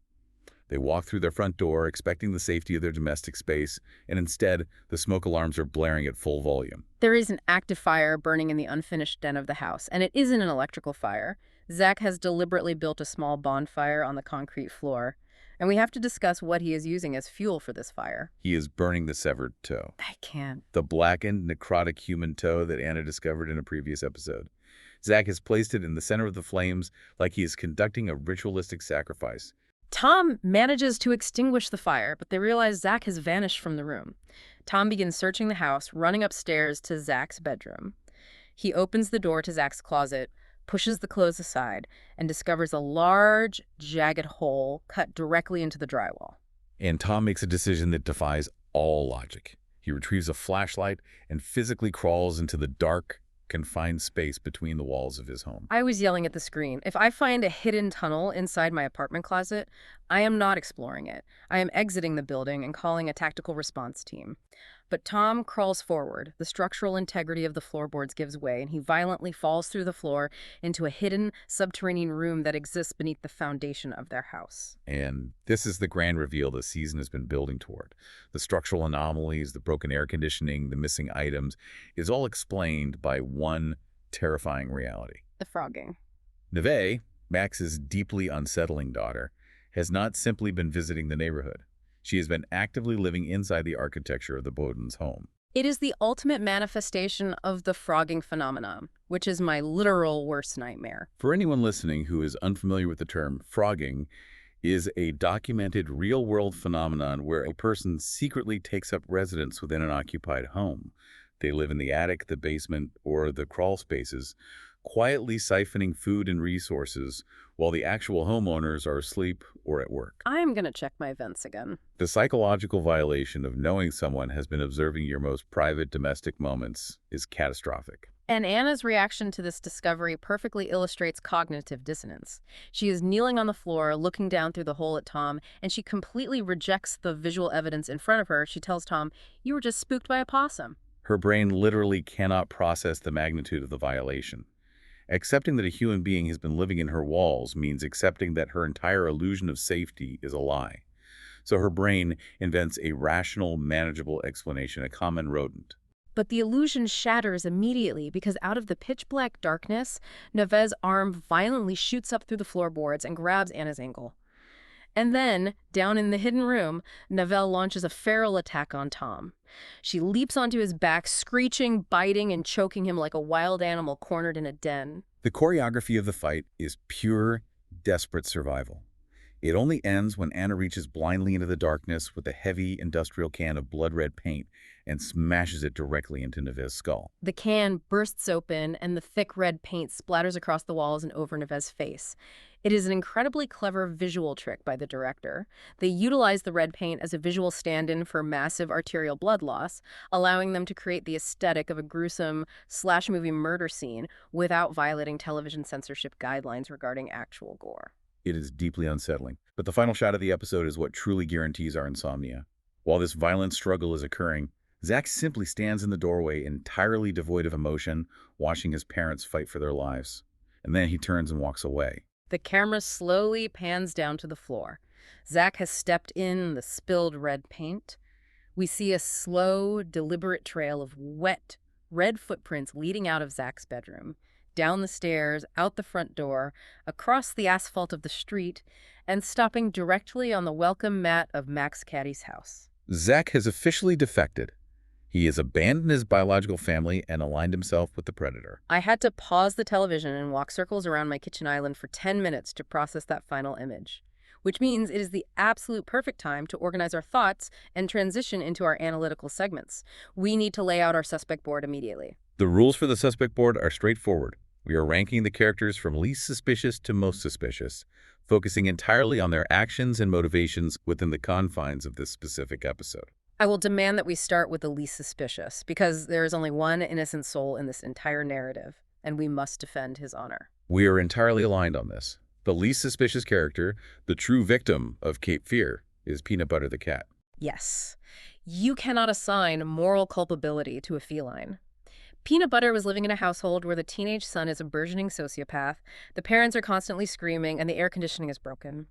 They walk through their front door expecting the safety of their domestic space, and instead, the smoke alarms are blaring at full volume. There is an active fire burning in the unfinished den of the house, and it isn't an electrical fire. Zach has deliberately built a small bonfire on the concrete floor, and we have to discuss what he is using as fuel for this fire. He is burning the severed toe. I can't. The blackened, necrotic human toe that Anna discovered in a previous episode. Zach has placed it in the center of the flames like he is conducting a ritualistic sacrifice. Tom manages to extinguish the fire, but they realize Zach has vanished from the room. Tom begins searching the house, running upstairs to Zach's bedroom. He opens the door to Zach's closet, pushes the clothes aside, and discovers a large, jagged hole cut directly into the drywall. And Tom makes a decision that defies all logic. He retrieves a flashlight and physically crawls into the dark, confined space between the walls of his home. I was yelling at the screen. If I find a hidden tunnel inside my apartment closet, I am not exploring it. I am exiting the building and calling a tactical response team. But Tom crawls forward. The structural integrity of the floorboards gives way, and he violently falls through the floor into a hidden subterranean room that exists beneath the foundation of their house. And this is the grand reveal the season has been building toward. The structural anomalies, the broken air conditioning, the missing items is all explained by one terrifying reality. The frogging. Neve, Max's deeply unsettling daughter, has not simply been visiting the neighborhood. She has been actively living inside the architecture of the Bowden's home. It is the ultimate manifestation of the frogging phenomenon, which is my literal worst nightmare. For anyone listening who is unfamiliar with the term, frogging is a documented real-world phenomenon where a person secretly takes up residence within an occupied home. They live in the attic, the basement, or the crawl spaces, quietly siphoning food and resources while the actual homeowners are asleep or at work. I'm going to check my vents again. The psychological violation of knowing someone has been observing your most private domestic moments is catastrophic. And Anna's reaction to this discovery perfectly illustrates cognitive dissonance. She is kneeling on the floor, looking down through the hole at Tom, and she completely rejects the visual evidence in front of her. She tells Tom, "You were just spooked by a possum." Her brain literally cannot process the magnitude of the violation. Accepting that a human being has been living in her walls means accepting that her entire illusion of safety is a lie. So her brain invents a rational, manageable explanation, a common rodent. But the illusion shatters immediately because out of the pitch-black darkness, Neve's arm violently shoots up through the floorboards and grabs Anna's ankle. And then, down in the hidden room, Neve launches a feral attack on Tom. She leaps onto his back, screeching, biting, and choking him like a wild animal cornered in a den. The choreography of the fight is pure, desperate survival. It only ends when Anna reaches blindly into the darkness with a heavy industrial can of blood-red paint and smashes it directly into Neve's skull. The can bursts open, and the thick red paint splatters across the walls and over Neve's face. It is an incredibly clever visual trick by the director. They utilize the red paint as a visual stand-in for massive arterial blood loss, allowing them to create the aesthetic of a gruesome slash-movie murder scene without violating television censorship guidelines regarding actual gore. It is deeply unsettling. But the final shot of the episode is what truly guarantees our insomnia. While this violent struggle is occurring, Zach simply stands in the doorway, entirely devoid of emotion, watching his parents fight for their lives. And then he turns and walks away. The camera slowly pans down to the floor. Zach has stepped in the spilled red paint. We see a slow, deliberate trail of wet, red footprints leading out of Zach's bedroom, down the stairs, out the front door, across the asphalt of the street, and stopping directly on the welcome mat of Max Cady's house. Zach has officially defected. He has abandoned his biological family and aligned himself with the predator. I had to pause the television and walk circles around my kitchen island for 10 minutes to process that final image, which means it is the absolute perfect time to organize our thoughts and transition into our analytical segments. We need to lay out our suspect board immediately. The rules for the suspect board are straightforward. We are ranking the characters from least suspicious to most suspicious, focusing entirely on their actions and motivations within the confines of this specific episode. I will demand that we start with the least suspicious, because there is only one innocent soul in this entire narrative, and we must defend his honor. We are entirely aligned on this. The least suspicious character, the true victim of Cape Fear, is Peanut Butter the cat. Yes. You cannot assign moral culpability to a feline. Peanut Butter was living in a household where the teenage son is a burgeoning sociopath, the parents are constantly screaming, and the air conditioning is broken.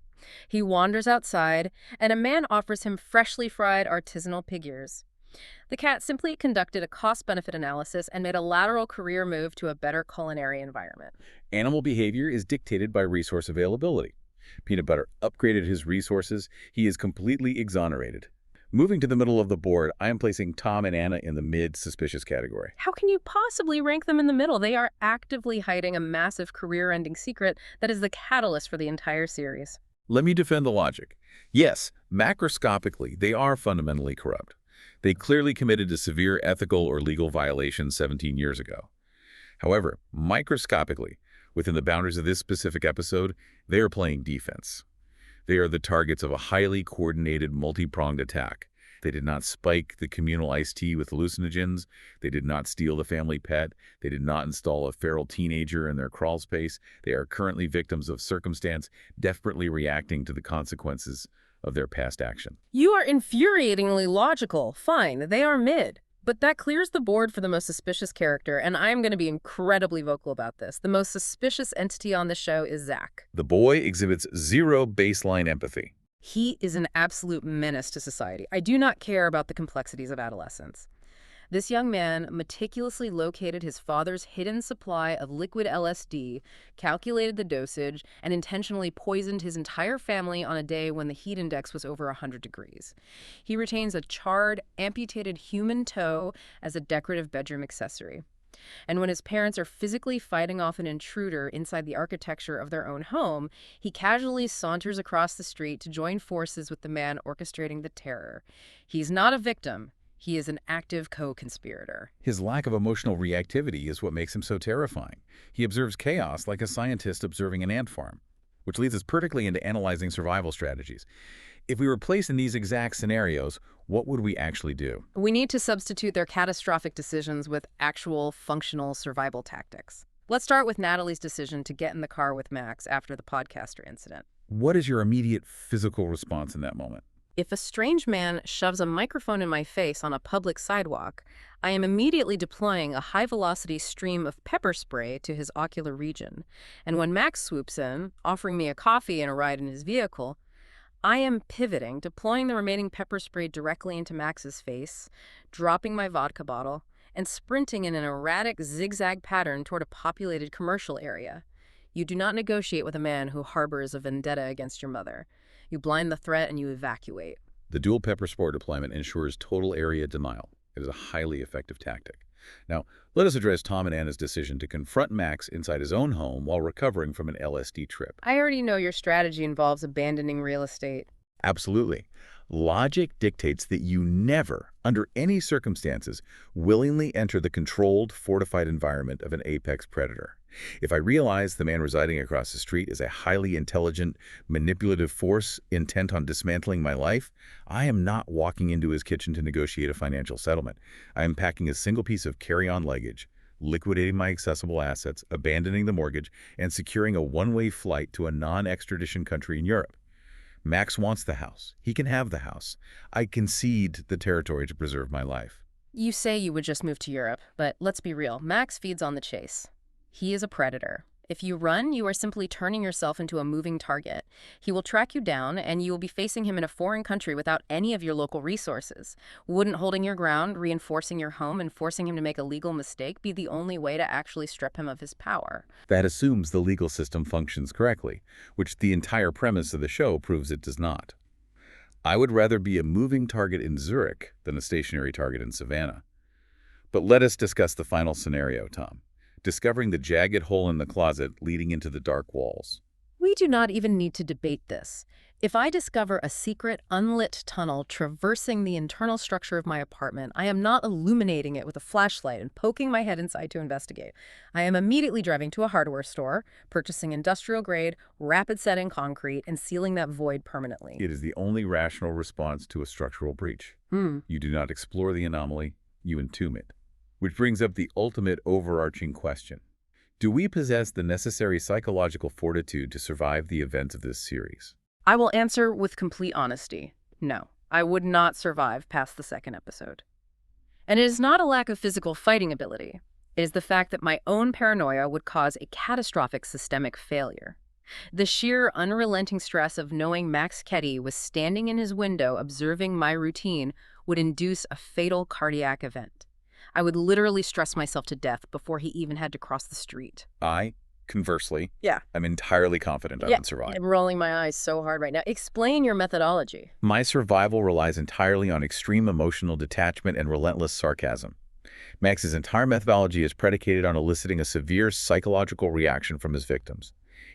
He wanders outside, and a man offers him freshly fried artisanal pig ears. The cat simply conducted a cost-benefit analysis and made a lateral career move to a better culinary environment. Animal behavior is dictated by resource availability. Peanut Butter upgraded his resources. He is completely exonerated. Moving to the middle of the board, I am placing Tom and Anna in the mid-suspicious category. How can you possibly rank them in the middle? They are actively hiding a massive career-ending secret that is the catalyst for the entire series. Let me defend the logic. Yes, macroscopically, they are fundamentally corrupt. They clearly committed a severe ethical or legal violation 17 years ago. However, microscopically, within the boundaries of this specific episode, they are playing defense. They are the targets of a highly coordinated, multi-pronged attack, They did not spike the communal iced tea with hallucinogens. They did not steal the family pet. They did not install a feral teenager in their crawl space. They are currently victims of circumstance, desperately reacting to the consequences of their past action. You are infuriatingly logical. Fine, they are mid. But that clears the board for the most suspicious character, and I'm going to be incredibly vocal about this. The most suspicious entity on the show is Zach. The boy exhibits zero baseline empathy. He is an absolute menace to society. I do not care about the complexities of adolescence. This young man meticulously located his father's hidden supply of liquid LSD, calculated the dosage, and intentionally poisoned his entire family on a day when the heat index was over 100 degrees. He retains a charred, amputated human toe as a decorative bedroom accessory. And when his parents are physically fighting off an intruder inside the architecture of their own home, he casually saunters across the street to join forces with the man orchestrating the terror. He's not a victim. He is an active co-conspirator. His lack of emotional reactivity is what makes him so terrifying. He observes chaos like a scientist observing an ant farm, which leads us perfectly into analyzing survival strategies. If we were placed in these exact scenarios, what would we actually do? We need to substitute their catastrophic decisions with actual functional survival tactics. Let's start with Natalie's decision to get in the car with Max after the podcaster incident. What is your immediate physical response in that moment? If a strange man shoves a microphone in my face on a public sidewalk, I am immediately deploying a high-velocity stream of pepper spray to his ocular region. And when Max swoops in, offering me a coffee and a ride in his vehicle, I am pivoting, deploying the remaining pepper spray directly into Max's face, dropping my vodka bottle, and sprinting in an erratic zigzag pattern toward a populated commercial area. You do not negotiate with a man who harbors a vendetta against your mother. You blind the threat and you evacuate. The dual pepper spray deployment ensures total area denial. It is a highly effective tactic. Now, let us address Tom and Anna's decision to confront Max inside his own home while recovering from an LSD trip. I already know your strategy involves abandoning real estate. Absolutely. Logic dictates that you never, under any circumstances, willingly enter the controlled, fortified environment of an apex predator. If I realize the man residing across the street is a highly intelligent, manipulative force intent on dismantling my life, I am not walking into his kitchen to negotiate a financial settlement. I am packing a single piece of carry-on luggage, liquidating my accessible assets, abandoning the mortgage, and securing a one-way flight to a non-extradition country in Europe. Max wants the house. He can have the house. I concede the territory to preserve my life. You say you would just move to Europe, but let's be real. Max feeds on the chase. He is a predator. If you run, you are simply turning yourself into a moving target. He will track you down, and you will be facing him in a foreign country without any of your local resources. Wouldn't holding your ground, reinforcing your home, and forcing him to make a legal mistake be the only way to actually strip him of his power? That assumes the legal system functions correctly, which the entire premise of the show proves it does not. I would rather be a moving target in Zurich than a stationary target in Savannah. But let us discuss the final scenario, Tom. Discovering the jagged hole in the closet leading into the dark walls. We do not even need to debate this. If I discover a secret, unlit tunnel traversing the internal structure of my apartment, I am not illuminating it with a flashlight and poking my head inside to investigate. I am immediately driving to a hardware store, purchasing industrial-grade, rapid-setting concrete, and sealing that void permanently. It is the only rational response to a structural breach. You do not explore the anomaly, you entomb it. Which brings up the ultimate overarching question. Do we possess the necessary psychological fortitude to survive the events of this series? I will answer with complete honesty. No, I would not survive past the second episode. And it is not a lack of physical fighting ability. It is the fact that my own paranoia would cause a catastrophic systemic failure. The sheer unrelenting stress of knowing Max Cady was standing in his window observing my routine would induce a fatal cardiac event. I would literally stress myself to death before he even had to cross the street. Conversely, Yeah. I'm entirely confident I would survive. I'm rolling my eyes so hard right now. Explain your methodology. My survival relies entirely on extreme emotional detachment and relentless sarcasm. Max's entire methodology is predicated on eliciting a severe psychological reaction from his victims.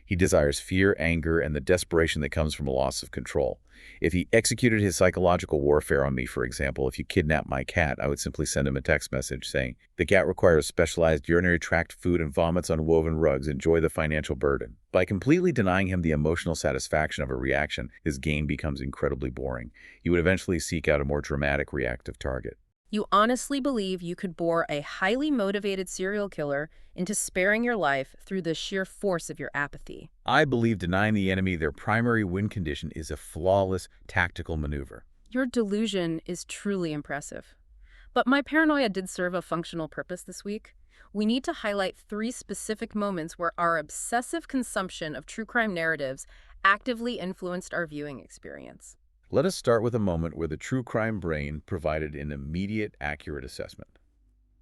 He desires fear, anger, and the desperation that comes from a loss of control. If he executed his psychological warfare on me, for example, if you kidnapped my cat, I would simply send him a text message saying, "The cat requires specialized urinary tract food and vomits on woven rugs. Enjoy the financial burden." By completely denying him the emotional satisfaction of a reaction, his game becomes incredibly boring. He would eventually seek out a more dramatic reactive target. You honestly believe you could bore a highly motivated serial killer into sparing your life through the sheer force of your apathy? I believe denying the enemy their primary win condition is a flawless tactical maneuver. Your delusion is truly impressive. But my paranoia did serve a functional purpose this week. We need to highlight 3 specific moments where our obsessive consumption of true crime narratives actively influenced our viewing experience. Let us start with a moment where the true crime brain provided an immediate, accurate assessment.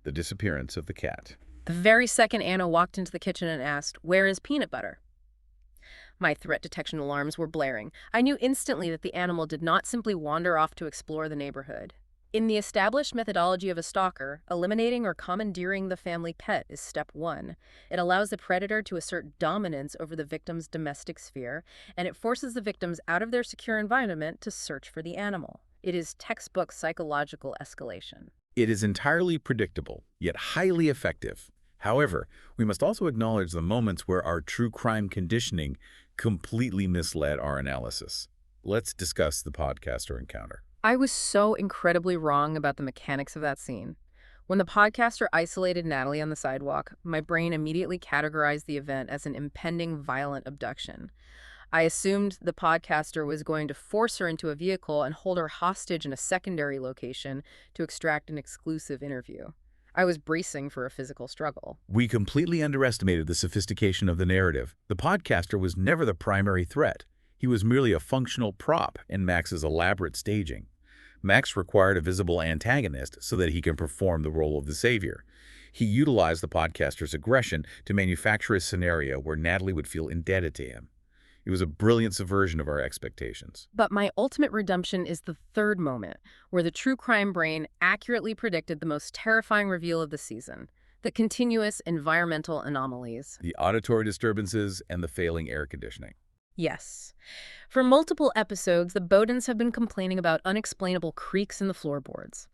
The disappearance of the cat. The very second Anna walked into the kitchen and asked, "Where is peanut butter?" My threat detection alarms were blaring. I knew instantly that the animal did not simply wander off to explore the neighborhood. In the established methodology of a stalker, eliminating or commandeering the family pet is step 1. It allows the predator to assert dominance over the victim's domestic sphere, and it forces the victims out of their secure environment to search for the animal. It is textbook psychological escalation. It is entirely predictable, yet highly effective. However, we must also acknowledge the moments where our true crime conditioning completely misled our analysis. Let's discuss the podcaster encounter. I was so incredibly wrong about the mechanics of that scene. When the podcaster isolated Natalie on the sidewalk, my brain immediately categorized the event as an impending violent abduction. I assumed the podcaster was going to force her into a vehicle and hold her hostage in a secondary location to extract an exclusive interview. I was bracing for a physical struggle. We completely underestimated the sophistication of the narrative. The podcaster was never the primary threat. He was merely a functional prop in Max's elaborate staging. Max required a visible antagonist so that he can perform the role of the savior. He utilized the podcaster's aggression to manufacture a scenario where Natalie would feel indebted to him. It was a brilliant subversion of our expectations. But my ultimate redemption is the third moment, where the true crime brain accurately predicted the most terrifying reveal of the season: the continuous environmental anomalies. The auditory disturbances and the failing air conditioning. Yes. For multiple episodes, the Bowdens have been complaining about unexplainable creaks in the floorboards.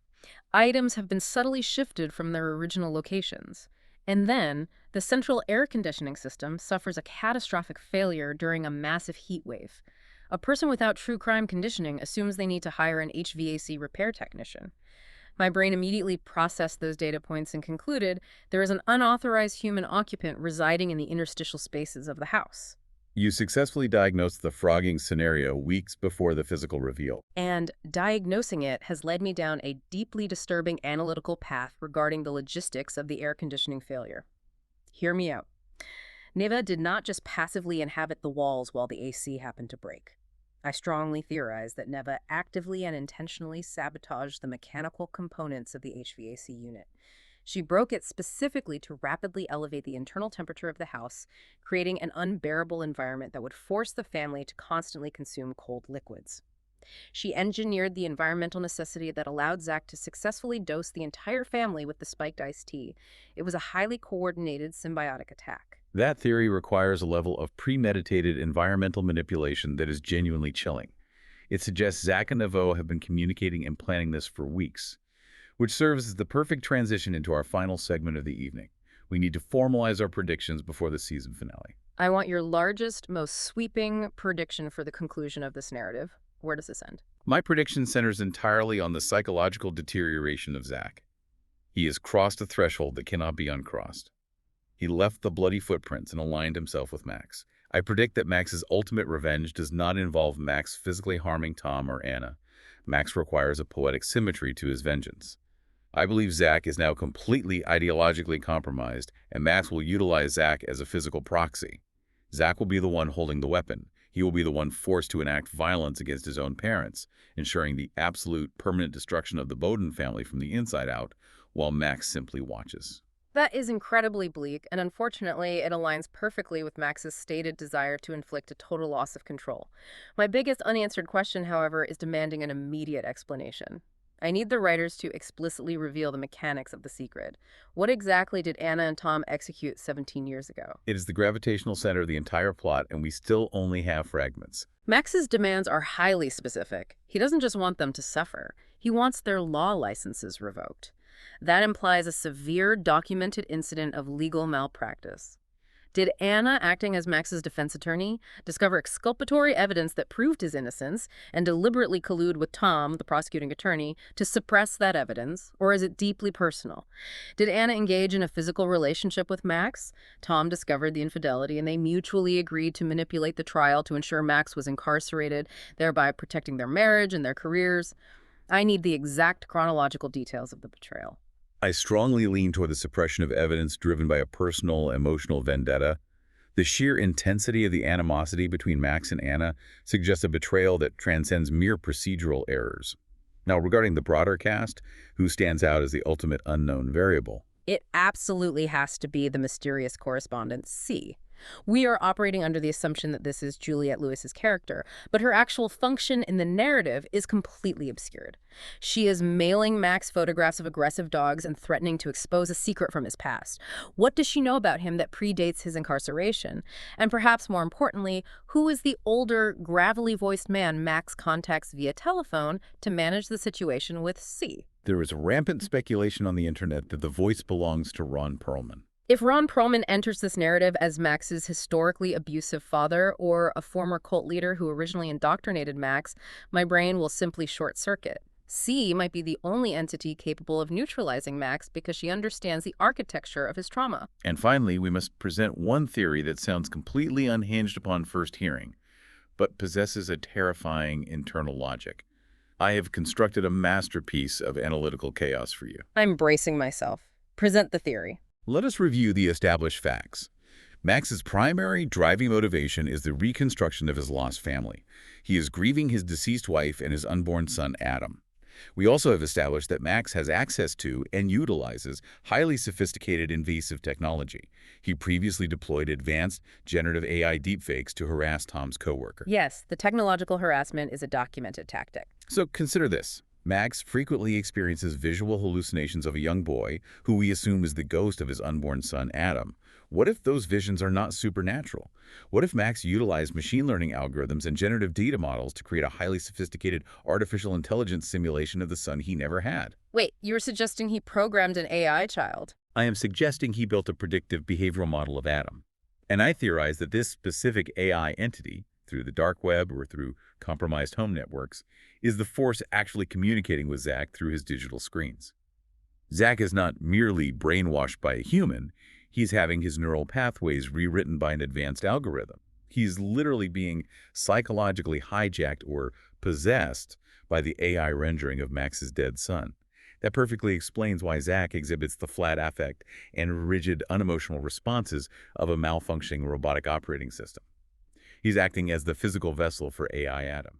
Items have been subtly shifted from their original locations. And then, the central air conditioning system suffers a catastrophic failure during a massive heat wave. A person without true crime conditioning assumes they need to hire an HVAC repair technician. My brain immediately processed those data points and concluded there is an unauthorized human occupant residing in the interstitial spaces of the house. You successfully diagnosed the frogging scenario weeks before the physical reveal. And diagnosing it has led me down a deeply disturbing analytical path regarding the logistics of the air conditioning failure. Hear me out. Neva did not just passively inhabit the walls while the AC happened to break. I strongly theorize that Neva actively and intentionally sabotaged the mechanical components of the HVAC unit. She broke it specifically to rapidly elevate the internal temperature of the house, creating an unbearable environment that would force the family to constantly consume cold liquids. She engineered the environmental necessity that allowed Zach to successfully dose the entire family with the spiked iced tea. It was a highly coordinated symbiotic attack. That theory requires a level of premeditated environmental manipulation that is genuinely chilling. It suggests Zach and Nevo have been communicating and planning this for weeks, which serves as the perfect transition into our final segment of the evening. We need to formalize our predictions before the season finale. I want your largest, most sweeping prediction for the conclusion of this narrative. Where does this end? My prediction centers entirely on the psychological deterioration of Zach. He has crossed a threshold that cannot be uncrossed. He left the bloody footprints and aligned himself with Max. I predict that Max's ultimate revenge does not involve Max physically harming Tom or Anna. Max requires a poetic symmetry to his vengeance. I believe Zach is now completely ideologically compromised, and Max will utilize Zach as a physical proxy. Zach will be the one holding the weapon. He will be the one forced to enact violence against his own parents, ensuring the absolute permanent destruction of the Bowden family from the inside out, while Max simply watches. That is incredibly bleak, and unfortunately, it aligns perfectly with Max's stated desire to inflict a total loss of control. My biggest unanswered question, however, is demanding an immediate explanation. I need the writers to explicitly reveal the mechanics of the secret. What exactly did Anna and Tom execute 17 years ago? It is the gravitational center of the entire plot, and we still only have fragments. Max's demands are highly specific. He doesn't just want them to suffer. He wants their law licenses revoked. That implies a severe documented incident of legal malpractice. Did Anna, acting as Max's defense attorney, discover exculpatory evidence that proved his innocence and deliberately collude with Tom, the prosecuting attorney, to suppress that evidence? Or is it deeply personal? Did Anna engage in a physical relationship with Max? Tom discovered the infidelity and they mutually agreed to manipulate the trial to ensure Max was incarcerated, thereby protecting their marriage and their careers. I need the exact chronological details of the betrayal. I strongly lean toward the suppression of evidence driven by a personal, emotional vendetta. The sheer intensity of the animosity between Max and Anna suggests a betrayal that transcends mere procedural errors. Now, regarding the broader cast, who stands out as the ultimate unknown variable? It absolutely has to be the mysterious correspondent, C. We are operating under the assumption that this is Juliette Lewis's character, but her actual function in the narrative is completely obscured. She is mailing Max photographs of aggressive dogs and threatening to expose a secret from his past. What does she know about him that predates his incarceration? And perhaps more importantly, who is the older, gravelly-voiced man Max contacts via telephone to manage the situation with C? There is rampant speculation on the internet that the voice belongs to Ron Perlman. If Ron Perlman enters this narrative as Max's historically abusive father or a former cult leader who originally indoctrinated Max, my brain will simply short-circuit. C might be the only entity capable of neutralizing Max because she understands the architecture of his trauma. And finally, we must present one theory that sounds completely unhinged upon first hearing, but possesses a terrifying internal logic. I have constructed a masterpiece of analytical chaos for you. I'm bracing myself. Present the theory. Let us review the established facts. Max's primary driving motivation is the reconstruction of his lost family. He is grieving his deceased wife and his unborn son, Adam. We also have established that Max has access to and utilizes highly sophisticated invasive technology. He previously deployed advanced generative AI deepfakes to harass Tom's coworker. Yes, the technological harassment is a documented tactic. So consider this. Max frequently experiences visual hallucinations of a young boy who we assume is the ghost of his unborn son, Adam. What if those visions are not supernatural? What if Max utilized machine learning algorithms and generative data models to create a highly sophisticated artificial intelligence simulation of the son he never had? Wait, you're suggesting he programmed an AI child? I am suggesting he built a predictive behavioral model of Adam. And I theorize that this specific AI entity, through the dark web or through compromised home networks, is the force actually communicating with Zach through his digital screens. Zach is not merely brainwashed by a human, he's having his neural pathways rewritten by an advanced algorithm. He's literally being psychologically hijacked or possessed by the AI rendering of Max's dead son. That perfectly explains why Zach exhibits the flat affect and rigid, unemotional responses of a malfunctioning robotic operating system. He's acting as the physical vessel for AI Adam.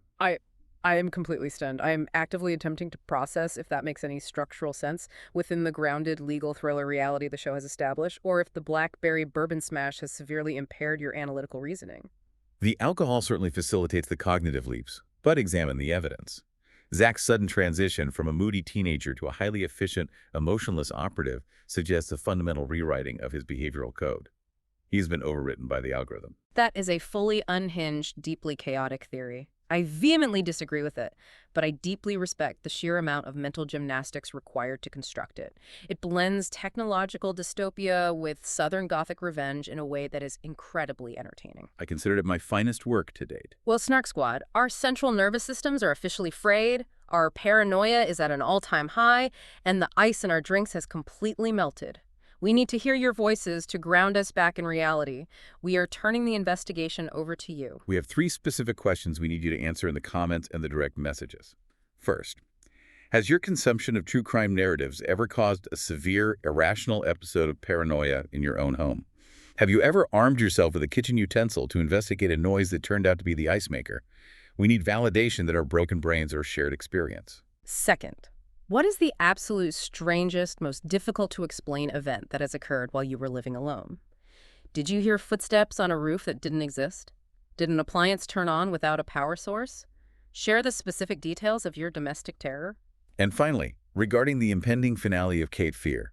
I am completely stunned. I am actively attempting to process if that makes any structural sense within the grounded legal thriller reality the show has established, or if the blackberry bourbon smash has severely impaired your analytical reasoning. The alcohol certainly facilitates the cognitive leaps, but examine the evidence. Zach's sudden transition from a moody teenager to a highly efficient, emotionless operative suggests a fundamental rewriting of his behavioral code. He's been overwritten by the algorithm. That is a fully unhinged, deeply chaotic theory. I vehemently disagree with it, but I deeply respect the sheer amount of mental gymnastics required to construct it. It blends technological dystopia with Southern Gothic revenge in a way that is incredibly entertaining. I considered it my finest work to date. Well, Snark Squad, our central nervous systems are officially frayed, our paranoia is at an all-time high, and the ice in our drinks has completely melted. We need to hear your voices to ground us back in reality. We are turning the investigation over to you. We have 3 specific questions we need you to answer in the comments and the direct messages. First, has your consumption of true crime narratives ever caused a severe, irrational episode of paranoia in your own home? Have you ever armed yourself with a kitchen utensil to investigate a noise that turned out to be the ice maker? We need validation that our broken brains are a shared experience. Second, what is the absolute strangest, most difficult to explain event that has occurred while you were living alone? Did you hear footsteps on a roof that didn't exist? Did an appliance turn on without a power source? Share the specific details of your domestic terror. And finally, regarding the impending finale of Cape Fear,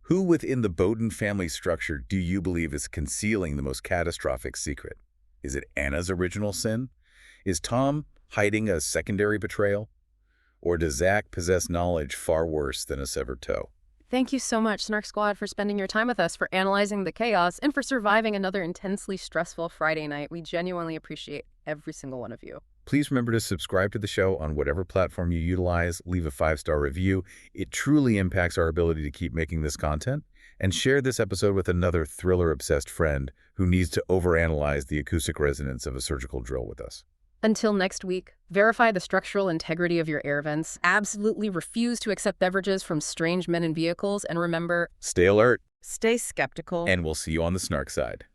who within the Bowden family structure do you believe is concealing the most catastrophic secret? Is it Anna's original sin? Is Tom hiding a secondary betrayal? Or does Zach possess knowledge far worse than a severed toe? Thank you so much, Snark Squad, for spending your time with us, for analyzing the chaos, and for surviving another intensely stressful Friday night. We genuinely appreciate every single one of you. Please remember to subscribe to the show on whatever platform you utilize, leave a 5-star review. It truly impacts our ability to keep making this content. And share this episode with another thriller-obsessed friend who needs to overanalyze the acoustic resonance of a surgical drill with us. Until next week, verify the structural integrity of your air vents, absolutely refuse to accept beverages from strange men in vehicles, and remember, Stay alert, stay skeptical, and we'll see you on the snark side.